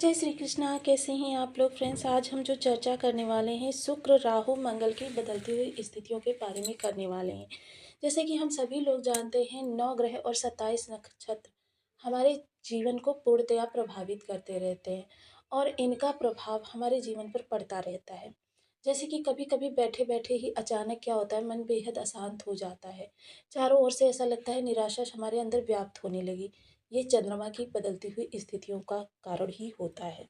जय श्री कृष्णा। कैसे हैं आप लोग फ्रेंड्स। आज हम जो चर्चा करने वाले हैं शुक्र राहु मंगल की बदलती हुई स्थितियों के बारे में करने वाले हैं। जैसे कि हम सभी लोग जानते हैं 9 ग्रह और 27 नक्षत्र हमारे जीवन को पूर्णतया प्रभावित करते रहते हैं और इनका प्रभाव हमारे जीवन पर पड़ता रहता है। जैसे कि कभी कभी बैठे बैठे ही अचानक क्या होता है, मन बेहद अशांत हो जाता है। चारों ओर से ऐसा लगता है निराशा हमारे अंदर व्याप्त होने लगी। ये चंद्रमा की बदलती हुई स्थितियों का कारण ही होता है।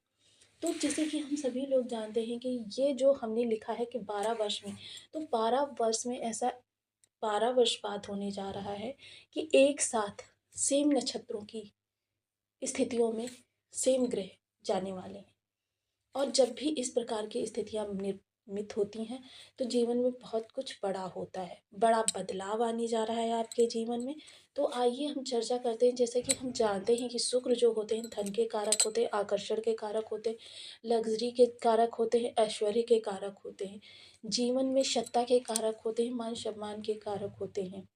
तो जैसे कि हम सभी लोग जानते हैं कि ये जो हमने लिखा है कि 12 वर्ष में, तो 12 वर्ष में ऐसा 12 वर्ष बाद होने जा रहा है कि एक साथ सेम नक्षत्रों की स्थितियों में सेम ग्रह जाने वाले हैं। और जब भी इस प्रकार की स्थितियां निर्मित होती हैं तो जीवन में बहुत कुछ बड़ा होता है, बड़ा बदलाव आने जा रहा है आपके जीवन में। तो आइए हम चर्चा करते हैं। जैसे कि हम जानते हैं कि शुक्र जो होते हैं धन के कारक होते हैं, आकर्षण के कारक होते हैं, लग्जरी के कारक होते हैं, ऐश्वर्य के कारक होते हैं, जीवन में सत्ता के कारक होते हैं, मान सम्मान के कारक होते हैं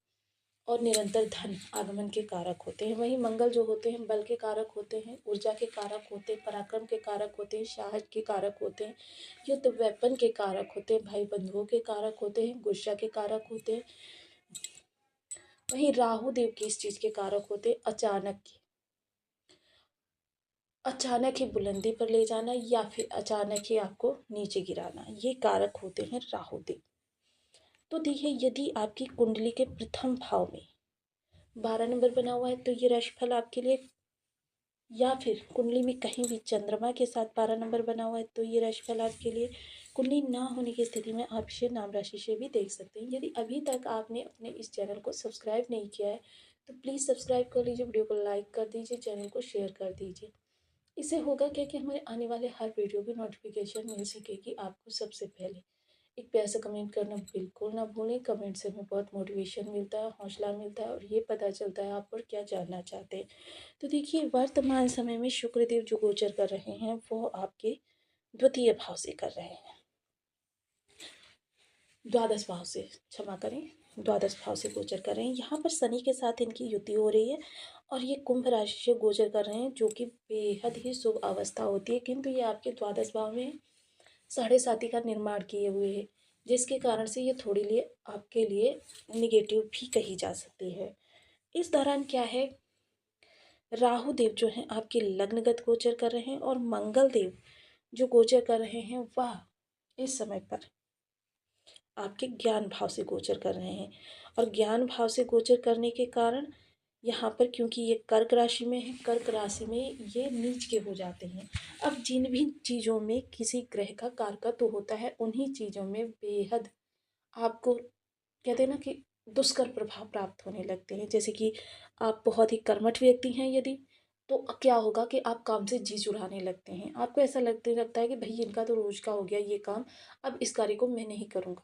और निरंतर धन आगमन के कारक होते हैं। वहीं मंगल जो होते हैं बल के कारक होते हैं, ऊर्जा के कारक होते हैं, पराक्रम के कारक होते हैं, साहस के कारक होते हैं, युद्ध वेपन के कारक होते हैं, भाई बंधुओं के कारक होते हैं, गुस्सा के कारक होते हैं। वहीं राहु देव किस चीज के कारक होते हैं? अचानक ही बुलंदी पर ले जाना या फिर अचानक ही आपको नीचे गिराना, ये कारक होते हैं राहु देव। तो देखिए, यदि आपकी कुंडली के प्रथम भाव में 12 नंबर बना हुआ है तो ये राशिफल आपके लिए, या फिर कुंडली में कहीं भी चंद्रमा के साथ 12 नंबर बना हुआ है तो ये राशिफल आपके लिए। कुंडली ना होने की स्थिति में आप इसे नाम राशि से भी देख सकते हैं। यदि अभी तक आपने अपने इस चैनल को सब्सक्राइब नहीं किया है तो प्लीज़ सब्सक्राइब कर लीजिए, वीडियो को लाइक कर दीजिए, चैनल को शेयर कर दीजिए। इससे होगा क्या कि हमारे आने वाले हर वीडियो की नोटिफिकेशन मिल सकेगी आपको सबसे पहले। एक प्यार से कमेंट करना बिल्कुल ना भूलें। कमेंट से हमें बहुत मोटिवेशन मिलता है, हौसला मिलता है और ये पता चलता है आप और क्या जानना चाहते हैं। तो देखिए, वर्तमान समय में शुक्रदेव जो गोचर कर रहे हैं वो आपके द्वितीय भाव से कर रहे हैं, द्वादश भाव से, क्षमा करें, द्वादश भाव से गोचर कर रहे हैं। यहाँ पर शनि के साथ इनकी युति हो रही है और ये कुंभ राशि से गोचर कर रहे हैं, जो कि बेहद ही शुभ अवस्था होती है। किंतु ये आपके द्वादश भाव में साढ़े साथी का निर्माण किए हुए है, जिसके कारण से ये थोड़ी लिए आपके लिए निगेटिव भी कही जा सकती है। इस दौरान क्या है, राहु देव जो हैं आपके लग्नगत गोचर कर रहे हैं और मंगल देव जो गोचर कर रहे हैं वह इस समय पर आपके ज्ञान भाव से गोचर कर रहे हैं। और ज्ञान भाव से गोचर करने के कारण यहाँ पर, क्योंकि ये कर्क राशि में है, कर्क राशि में ये नीच के हो जाते हैं। अब जिन भी चीज़ों में किसी ग्रह का कारकत्व होता है उन्हीं चीज़ों में बेहद आपको, कहते हैं ना कि दुष्कर प्रभाव प्राप्त होने लगते हैं। जैसे कि आप बहुत ही कर्मठ व्यक्ति हैं यदि, तो क्या होगा कि आप काम से जी चुराने लगते हैं। आपको ऐसा लगता है कि भाई इनका तो रोज का हो गया ये काम, अब इस कार्य को मैं नहीं करूँगा।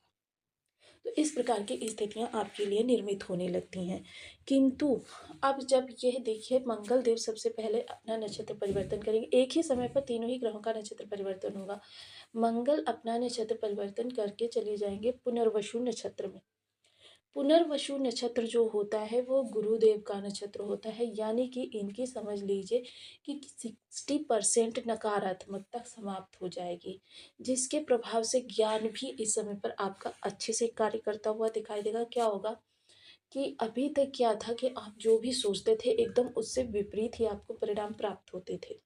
तो इस प्रकार की स्थितियां आपके लिए निर्मित होने लगती हैं। किंतु अब जब यह देखिए, मंगल देव सबसे पहले अपना नक्षत्र परिवर्तन करेंगे। एक ही समय पर तीनों ही ग्रहों का नक्षत्र परिवर्तन होगा। मंगल अपना नक्षत्र परिवर्तन करके चले जाएंगे पुनर्वसु नक्षत्र में। पुनर्वसु नक्षत्र जो होता है वो गुरुदेव का नक्षत्र होता है, यानी कि इनकी समझ लीजिए कि 60% नकारात्मकता समाप्त हो जाएगी, जिसके प्रभाव से ज्ञान भी इस समय पर आपका अच्छे से कार्य करता हुआ दिखाई देगा। क्या होगा कि अभी तक क्या था कि आप जो भी सोचते थे एकदम उससे विपरीत ही आपको परिणाम प्राप्त होते थे।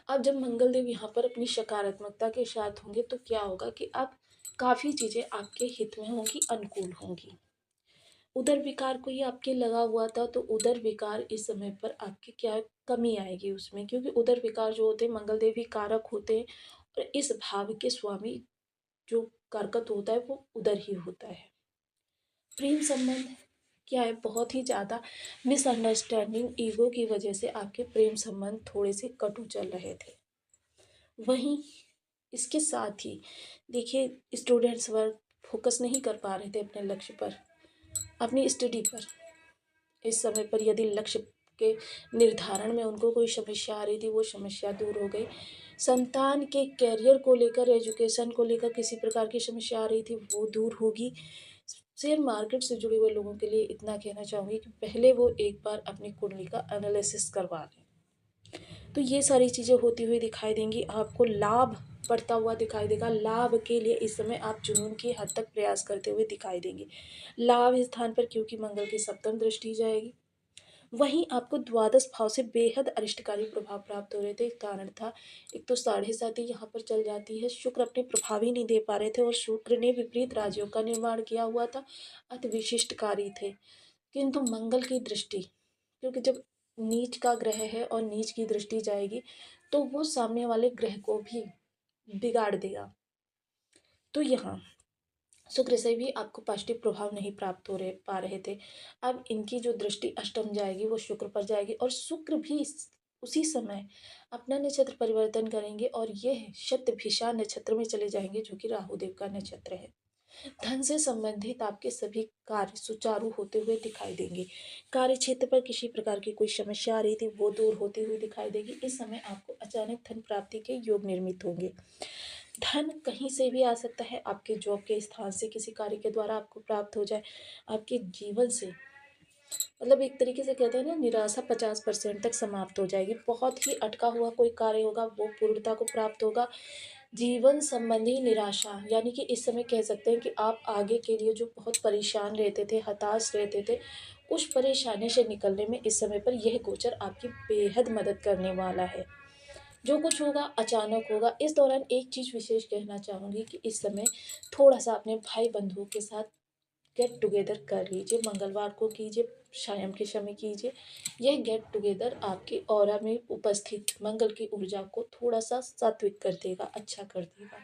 अब जब मंगल देव यहाँ पर अपनी सकारात्मकता के साथ होंगे तो क्या होगा कि अब काफ़ी चीज़ें आपके हित में होंगी, अनुकूल होंगी। उदर विकार कोई आपके लगा हुआ था तो उदर विकार इस समय पर आपके क्या कमी आएगी उसमें, क्योंकि उदर विकार जो होते हैं मंगल देव ही कारक होते हैं और इस भाव के स्वामी जो कारकत होता है वो उदर ही होता है। प्रेम संबंध क्या है, बहुत ही ज़्यादा मिसअंडरस्टैंडिंग, ईगो की वजह से आपके प्रेम संबंध थोड़े से कटु चल रहे थे। वहीं इसके साथ ही देखिए, स्टूडेंट्स वर्ग फोकस नहीं कर पा रहे थे अपने लक्ष्य पर, अपनी स्टडी पर। इस समय पर यदि लक्ष्य के निर्धारण में उनको कोई समस्या आ रही थी वो समस्या दूर हो गई। संतान के कैरियर को लेकर, एजुकेशन को लेकर किसी प्रकार की समस्या आ रही थी वो दूर होगी। शेयर मार्केट से जुड़े हुए लोगों के लिए इतना कहना चाहूँगी कि पहले वो एक बार अपनी कुंडली का एनालिसिस करवा लें। तो ये सारी चीज़ें होती हुई दिखाई देंगी। आपको लाभ बढ़ता हुआ दिखाई देगा। लाभ के लिए इस समय आप जुनून की हद तक प्रयास करते हुए दिखाई देंगे। लाभ स्थान पर क्योंकि मंगल की सप्तम दृष्टि जाएगी। वहीं आपको द्वादश भाव से बेहद अरिष्टकारी प्रभाव प्राप्त हो रहे थे। कारण था, एक तो 7.5 यहाँ पर चल जाती है। शुक्र अपने प्रभाव ही नहीं दे पा रहे थे और शुक्र ने विपरीत राज्यों का निर्माण किया हुआ था, अति विशिष्टकारी थे। किंतु मंगल की दृष्टि, क्योंकि जब नीच का ग्रह है और नीच की दृष्टि जाएगी तो वो सामने वाले ग्रह को भी बिगाड़ देगा। तो यहाँ शुक्र से भी आपको पॉजिटिव प्रभाव नहीं प्राप्त हो रहे पा रहे थे। अब इनकी जो दृष्टि अष्टम जाएगी वो शुक्र पर जाएगी और शुक्र भी उसी समय अपना नक्षत्र परिवर्तन करेंगे और यह शतभिषा नक्षत्र में चले जाएंगे, जो कि राहुदेव का नक्षत्र है। धन से संबंधित आपके सभी कार्य सुचारू होते हुए दिखाई देंगे। कार्य क्षेत्र पर किसी प्रकार की कोई समस्या आ रही थी वो दूर होती हुई दिखाई देगी। इस समय आपको अचानक धन प्राप्ति के योग निर्मित होंगे। धन कहीं से भी आ सकता है, आपके जॉब के स्थान से किसी कार्य के द्वारा आपको प्राप्त हो जाए, आपके जीवन से, मतलब एक तरीके से कहते हैं ना, निराशा 50% तक समाप्त हो जाएगी। बहुत ही अटका हुआ कोई कार्य होगा वो पूर्णता को प्राप्त होगा। जीवन संबंधी निराशा, यानी कि इस समय कह सकते हैं कि आप आगे के लिए जो बहुत परेशान रहते थे, हताश रहते थे, उस परेशानी से निकलने में इस समय पर यह गोचर आपकी बेहद मदद करने वाला है। जो कुछ होगा अचानक होगा। इस दौरान एक चीज़ विशेष कहना चाहूँगी कि इस समय थोड़ा-सा अपने भाई बंधुओं के साथ गेट टुगेदर कर लीजिए। मंगलवार को कीजिए, शाम के समय कीजिए। यह गेट टुगेदर आपके ऑरा में उपस्थित मंगल की ऊर्जा को थोड़ा-सा सात्विक कर देगा, अच्छा कर देगा।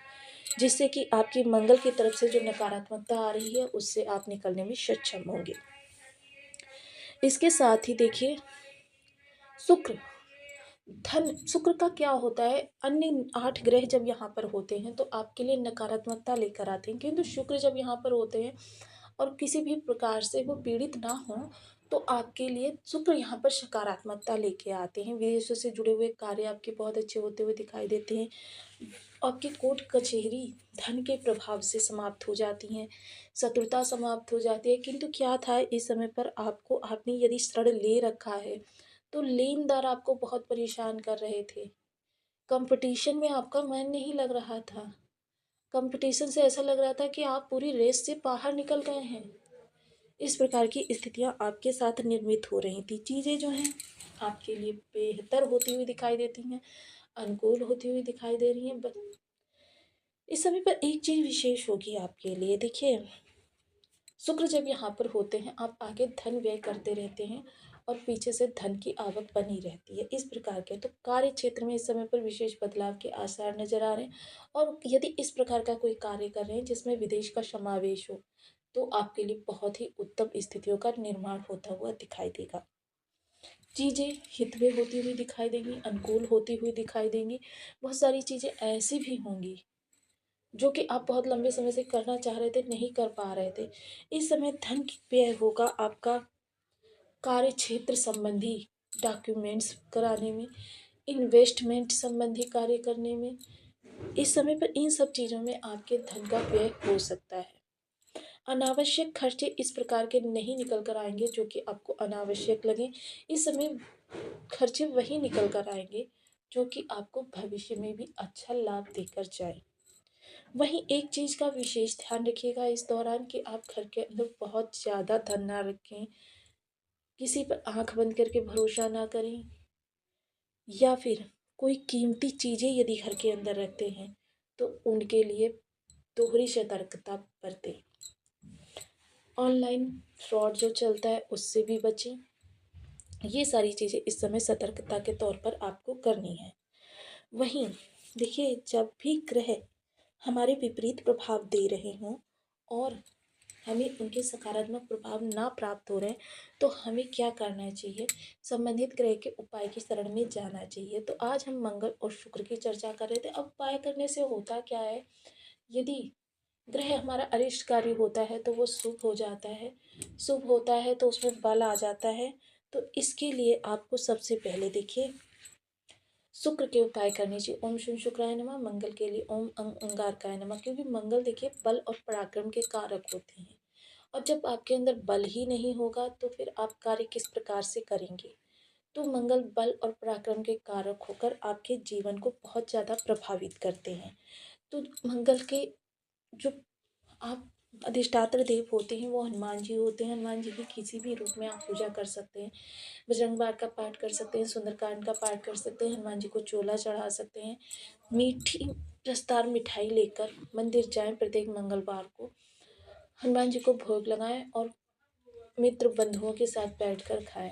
जिससे कि आपकी मंगल की तरफ से जो नकारात्मकता आ रही है उससे आप निकलने में सक्षम होंगे। इसके साथ ही देखिए, शुक्र शुक्र का क्या होता है, अन्य 8 ग्रह जब यहाँ पर होते हैं तो आपके लिए नकारात्मकता लेकर आते हैं, किंतु शुक्र जब यहाँ पर होते हैं और किसी भी प्रकार से वो पीड़ित ना हो तो आपके लिए शुक्र यहाँ पर सकारात्मकता लेके आते हैं। विदेशों से जुड़े हुए कार्य आपके बहुत अच्छे होते हुए दिखाई देते हैं। आपकी कोर्ट कचहरी धन के प्रभाव से समाप्त हो जाती हैं, शत्रुता समाप्त हो जाती है। किंतु क्या था, इस समय पर आपको, आपने यदि ऋण ले रखा है तो लेनदार आपको बहुत परेशान कर रहे थे। कंपटीशन में आपका मन नहीं लग रहा था। कंपटीशन से ऐसा लग रहा था कि आप पूरी रेस से बाहर निकल गए हैं। इस प्रकार की स्थितियां आपके साथ निर्मित हो रही थी। चीज़ें जो हैं आपके लिए बेहतर होती हुई दिखाई देती हैं, अनुकूल होती हुई दिखाई दे रही हैं। इस समय पर एक चीज़ विशेष होगी आपके लिए। देखिए, शुक्र जब यहाँ पर होते हैं आप आगे धन व्यय करते रहते हैं और पीछे से धन की आवक बनी रहती है। इस प्रकार के तो कार्य क्षेत्र में इस समय पर विशेष बदलाव के आसार नजर आ रहे हैं। और यदि इस प्रकार का कोई कार्य कर रहे हैं जिसमें विदेश का समावेश हो तो आपके लिए बहुत ही उत्तम स्थितियों का निर्माण होता हुआ दिखाई देगा। चीज़ें हित में होती हुई दिखाई देंगी, अनुकूल होती हुई दिखाई देंगी। बहुत सारी चीज़ें ऐसी भी होंगी जो कि आप बहुत लंबे समय से करना चाह रहे थे, नहीं कर पा रहे थे। इस समय धन की व्यय होगा आपका कार्य क्षेत्र संबंधी डॉक्यूमेंट्स कराने में, इन्वेस्टमेंट संबंधी कार्य करने में। इस समय पर इन सब चीज़ों में आपके धन का व्यय हो सकता है। अनावश्यक खर्चे इस प्रकार के नहीं निकल कर आएंगे जो कि आपको अनावश्यक लगे। इस समय खर्चे वही निकल कर आएंगे जो कि आपको भविष्य में भी अच्छा लाभ देकर जाए। वहीं एक चीज़ का विशेष ध्यान रखिएगा इस दौरान कि आप घर के अंदर बहुत ज़्यादा धन ना रखें, किसी पर आंख बंद करके भरोसा ना करें, या फिर कोई कीमती चीज़ें यदि घर के अंदर रखते हैं तो उनके लिए दोहरी सतर्कता बरतें। ऑनलाइन फ्रॉड जो चलता है उससे भी बचें। ये सारी चीज़ें इस समय सतर्कता के तौर पर आपको करनी है। वहीं देखिए, जब भी ग्रह हमारे विपरीत प्रभाव दे रहे हों और हमें उनके सकारात्मक प्रभाव ना प्राप्त हो रहे हैं तो हमें क्या करना चाहिए, संबंधित ग्रह के उपाय की शरण में जाना चाहिए। तो आज हम मंगल और शुक्र की चर्चा कर रहे थे। अब उपाय करने से होता क्या है, यदि ग्रह हमारा अरिष्टकारी होता है तो वो शुभ हो जाता है, शुभ होता है तो उसमें बल आ जाता है। तो इसके लिए आपको सबसे पहले देखिए शुक्र के उपाय करने चाहिए। ओम शून्य शुक्राय नमः। मंगल के लिए ओम अंगारकाय नमः, क्योंकि मंगल देखिए बल और पराक्रम के कारक होते हैं। और जब आपके अंदर बल ही नहीं होगा तो फिर आप कार्य किस प्रकार से करेंगे। तो मंगल बल और पराक्रम के कारक होकर आपके जीवन को बहुत ज़्यादा प्रभावित करते हैं। तो मंगल के जो आप अधिष्ठात्र देव होते हैं वो हनुमान जी होते हैं। हनुमान जी की किसी भी रूप में आप पूजा कर सकते हैं। बजरंग बाण का पाठ कर सकते हैं, सुंदरकांड का पाठ कर सकते हैं, हनुमान जी को चोला चढ़ा सकते हैं। मीठी रसदार मिठाई लेकर मंदिर जाएं प्रत्येक मंगलवार को, हनुमान जी को भोग लगाएं और मित्र बंधुओं के साथ बैठकर खाएं।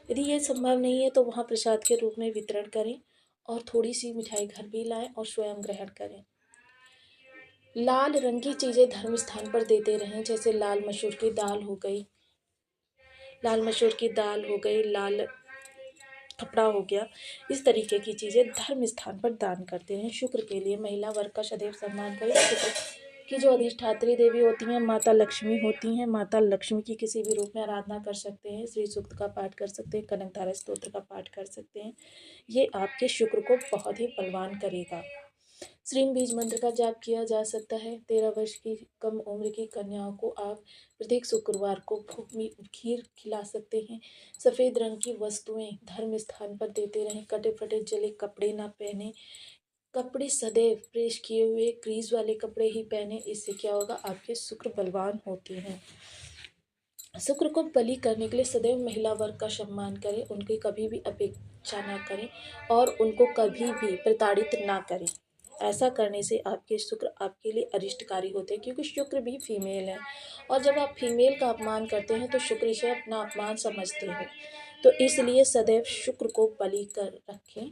यदि ये संभव नहीं है तो वहाँ प्रसाद के रूप में वितरण करें और थोड़ी सी मिठाई घर भी लाएं और स्वयं ग्रहण करें। लाल रंग की चीज़ें धर्म स्थान पर देते रहें, जैसे लाल मसूर की दाल हो गई, लाल कपड़ा हो गया। इस तरीके की चीज़ें धर्म स्थान पर दान करते हैं। शुक्र के लिए महिला वर्ग का सदैव सम्मान करें। शुक्र की जो अधिष्ठात्री देवी होती हैं माता लक्ष्मी होती हैं। माता लक्ष्मी की किसी भी रूप में आराधना कर सकते हैं, श्री सूक्त का पाठ कर सकते हैं, कनकधारा स्तोत्र का पाठ कर सकते हैं। ये आपके शुक्र को बहुत ही बलवान करेगा। श्रीम बीज मंत्र का जाप किया जा सकता है। 13 वर्ष की कम उम्र की कन्याओं को आप प्रत्येक शुक्रवार को खीर खिला सकते हैं। सफ़ेद रंग की वस्तुएं धर्म स्थान पर देते रहें। कटे फटे जले कपड़े ना पहने, कपड़े सदैव प्रेस किए हुए क्रीज वाले कपड़े ही पहने। इससे क्या होगा, आपके शुक्र बलवान होते हैं। शुक्र को बलि करने के लिए सदैव महिला वर्ग का सम्मान करें, उनकी कभी भी अपेक्षा ना करें और उनको कभी भी प्रताड़ित ना करें। ऐसा करने से आपके शुक्र आपके लिए अरिष्टकारी होते हैं, क्योंकि शुक्र भी फीमेल है और जब आप फीमेल का अपमान करते हैं तो शुक्र से अपना अपमान समझते हैं। तो इसलिए सदैव शुक्र को बलि कर रखें।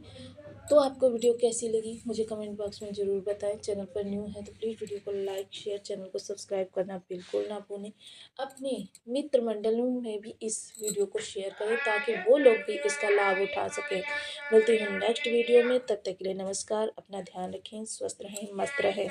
तो आपको वीडियो कैसी लगी मुझे कमेंट बॉक्स में ज़रूर बताएं। चैनल पर न्यू है तो प्लीज़ वीडियो को लाइक शेयर, चैनल को सब्सक्राइब करना बिल्कुल ना भूलें। अपने मित्र मंडलों में भी इस वीडियो को शेयर करें ताकि वो लोग भी इसका लाभ उठा सकें। मिलते हैं नेक्स्ट वीडियो में, तब तक के लिए नमस्कार। अपना ध्यान रखें, स्वस्थ रहें, मस्त रहें।